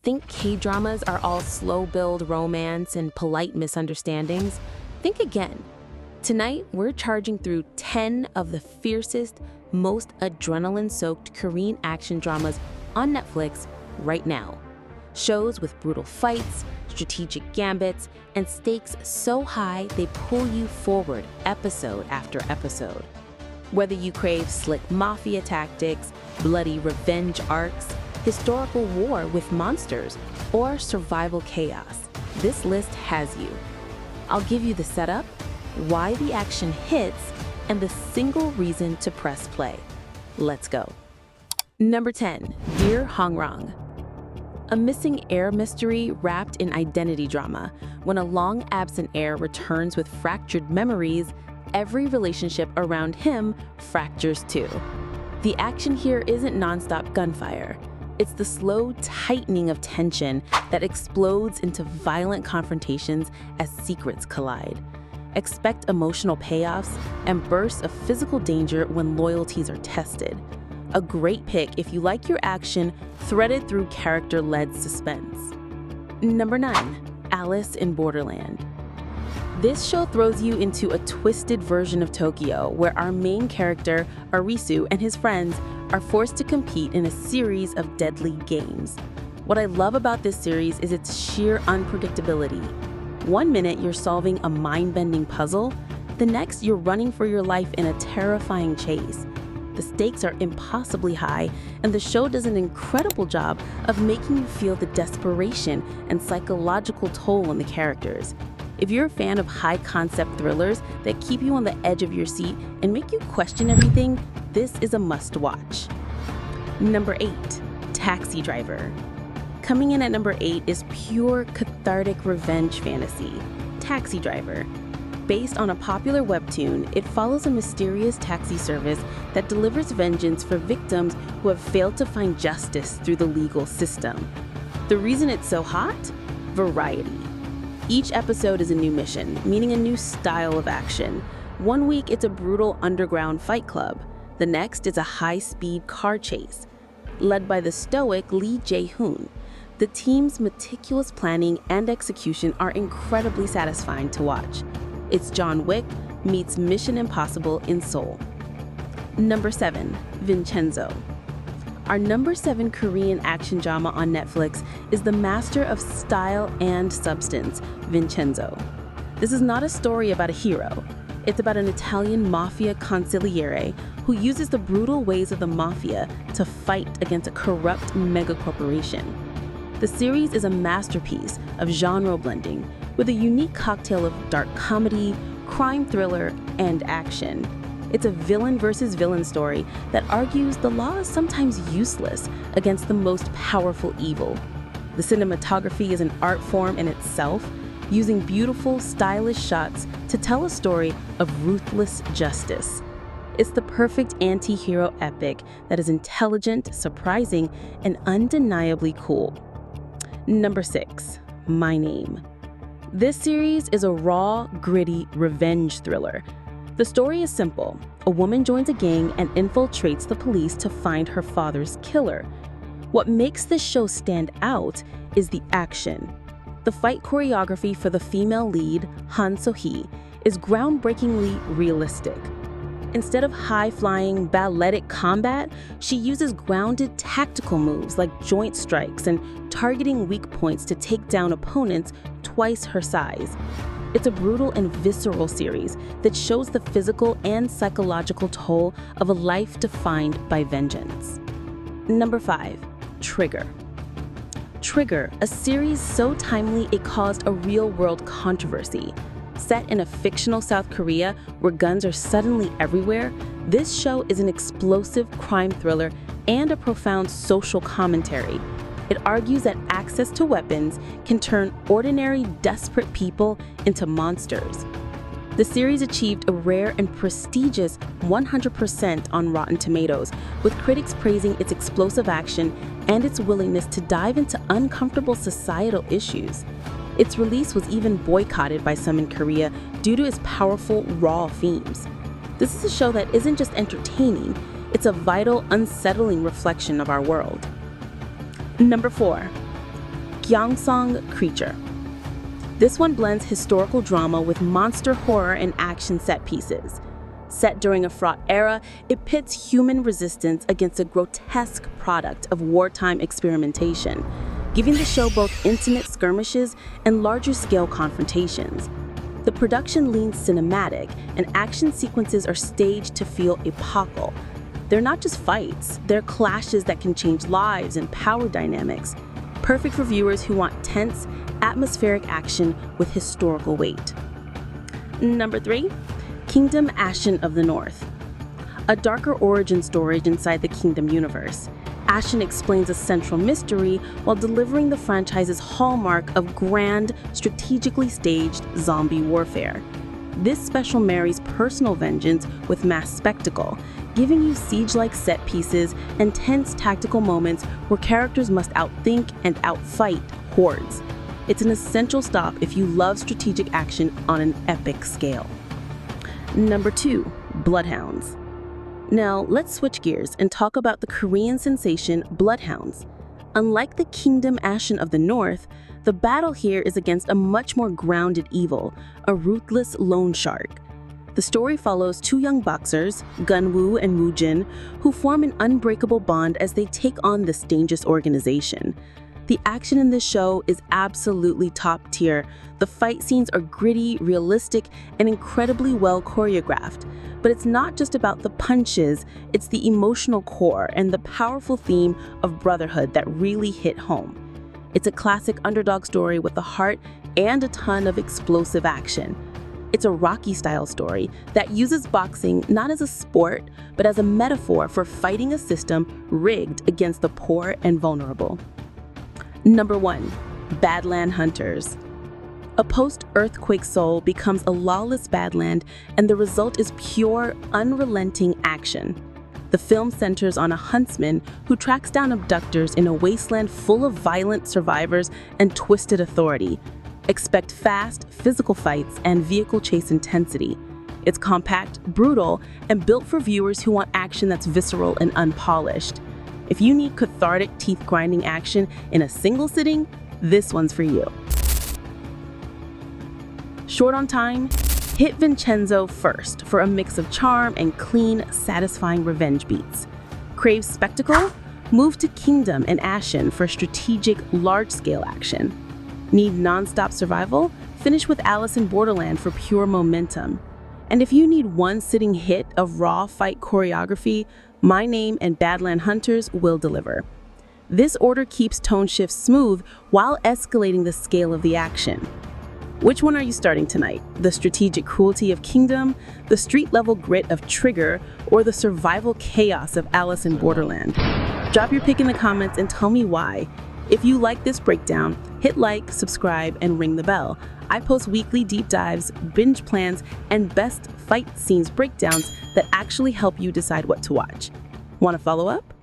Think K-dramas are all slow-build romance and polite misunderstandings? Think again. Tonight, we're charging through 10 of the fiercest, most adrenaline-soaked Korean action dramas on Netflix right now. Shows with brutal fights, strategic gambits, and stakes so high they pull you forward episode after episode. Whether you crave slick mafia tactics, bloody revenge arcs, historical war with monsters, or survival chaos, this list has you. I'll give you the setup, why the action hits, and the single reason to press play. Let's go. Number 10, Dear Hongrang. A missing heir mystery wrapped in identity drama. When a long-absent heir returns with fractured memories, every relationship around him fractures too. The action here isn't nonstop gunfire. It's the slow tightening of tension that explodes into violent confrontations as secrets collide. Expect emotional payoffs and bursts of physical danger when loyalties are tested. A great pick if you like your action threaded through character-led suspense. Number 9, Alice in Borderland. This show throws you into a twisted version of Tokyo where our main character, Arisu, and his friends are forced to compete in a series of deadly games. What I love about this series is its sheer unpredictability. One minute you're solving a mind-bending puzzle, the next you're running for your life in a terrifying chase. The stakes are impossibly high, and the show does an incredible job of making you feel the desperation and psychological toll on the characters. If you're a fan of high-concept thrillers that keep you on the edge of your seat and make you question everything, this is a must-watch. Number 8, Taxi Driver. Coming in at number 8 is pure cathartic revenge fantasy, Taxi Driver. Based on a popular webtoon, it follows a mysterious taxi service that delivers vengeance for victims who have failed to find justice through the legal system. The reason it's so hot? Variety. Each episode is a new mission, meaning a new style of action. One week, it's a brutal underground fight club. The next is a high-speed car chase. Led by the stoic Lee Jae-hoon, the team's meticulous planning and execution are incredibly satisfying to watch. It's John Wick meets Mission Impossible in Seoul. Number 7, Vincenzo. Our number 7 Korean action drama on Netflix is the master of style and substance, Vincenzo. This is not a story about a hero. It's about an Italian mafia consigliere who uses the brutal ways of the mafia to fight against a corrupt megacorporation. The series is a masterpiece of genre blending with a unique cocktail of dark comedy, crime thriller, and action. It's a villain versus villain story that argues the law is sometimes useless against the most powerful evil. The cinematography is an art form in itself, using beautiful, stylish shots to tell a story of ruthless justice. It's the perfect anti-hero epic that is intelligent, surprising, and undeniably cool. Number 6, My Name. This series is a raw, gritty revenge thriller. The story is simple. A woman joins a gang and infiltrates the police to find her father's killer. What makes this show stand out is the action. The fight choreography for the female lead, Han So-hee, is groundbreakingly realistic. Instead of high-flying, balletic combat, she uses grounded tactical moves like joint strikes and targeting weak points to take down opponents twice her size. It's a brutal and visceral series that shows the physical and psychological toll of a life defined by vengeance. Number 5, Trigger. Trigger, a series so timely it caused a real-world controversy. Set in a fictional South Korea where guns are suddenly everywhere, this show is an explosive crime thriller and a profound social commentary. It argues that access to weapons can turn ordinary, desperate people into monsters. The series achieved a rare and prestigious 100% on Rotten Tomatoes, with critics praising its explosive action and its willingness to dive into uncomfortable societal issues. Its release was even boycotted by some in Korea due to its powerful, raw themes. This is a show that isn't just entertaining, it's a vital, unsettling reflection of our world. Number 4, Gyeongseong Creature. This one blends historical drama with monster horror and action set pieces. Set during a fraught era, it pits human resistance against a grotesque product of wartime experimentation, giving the show both intimate skirmishes and larger-scale confrontations. The production leans cinematic, and action sequences are staged to feel epochal. They're not just fights, they're clashes that can change lives and power dynamics, perfect for viewers who want tense, atmospheric action with historical weight. Number 3, Kingdom Ashen of the North. A darker origin story inside the Kingdom universe. Ashen explains a central mystery while delivering the franchise's hallmark of grand, strategically staged zombie warfare. This special marries personal vengeance with mass spectacle, giving you siege-like set pieces and tense tactical moments where characters must outthink and outfight hordes. It's an essential stop if you love strategic action on an epic scale. Number 2, Bloodhounds. Now, let's switch gears and talk about the Korean sensation Bloodhounds. Unlike the Kingdom Ashen of the North, the battle here is against a much more grounded evil, a ruthless loan shark. The story follows two young boxers, Gun-woo and Woo-jin, who form an unbreakable bond as they take on this dangerous organization. The action in this show is absolutely top tier. The fight scenes are gritty, realistic, and incredibly well choreographed. But it's not just about the punches, it's the emotional core and the powerful theme of brotherhood that really hit home. It's a classic underdog story with a heart and a ton of explosive action. It's a Rocky-style story that uses boxing not as a sport, but as a metaphor for fighting a system rigged against the poor and vulnerable. Number 1, Badland Hunters. A post-earthquake Seoul becomes a lawless badland, and the result is pure, unrelenting action. The film centers on a huntsman who tracks down abductors in a wasteland full of violent survivors and twisted authority. Expect fast, physical fights and vehicle chase intensity. It's compact, brutal, and built for viewers who want action that's visceral and unpolished. If you need cathartic, teeth-grinding action in a single sitting, this one's for you. Short on time? Hit Vincenzo first for a mix of charm and clean, satisfying revenge beats. Crave spectacle? Move to Kingdom and Ashen for strategic, large-scale action. Need non-stop survival? Finish with Alice in Borderland for pure momentum. And if you need one sitting hit of raw fight choreography, My Name and Badland Hunters will deliver. This order keeps tone shifts smooth while escalating the scale of the action. Which one are you starting tonight? The strategic cruelty of Kingdom, the street-level grit of Trigger, or the survival chaos of Alice in Borderland? Drop your pick in the comments and tell me why. If you like this breakdown, hit like, subscribe, and ring the bell. I post weekly deep dives, binge plans, and best fight scenes breakdowns that actually help you decide what to watch. Want to follow up?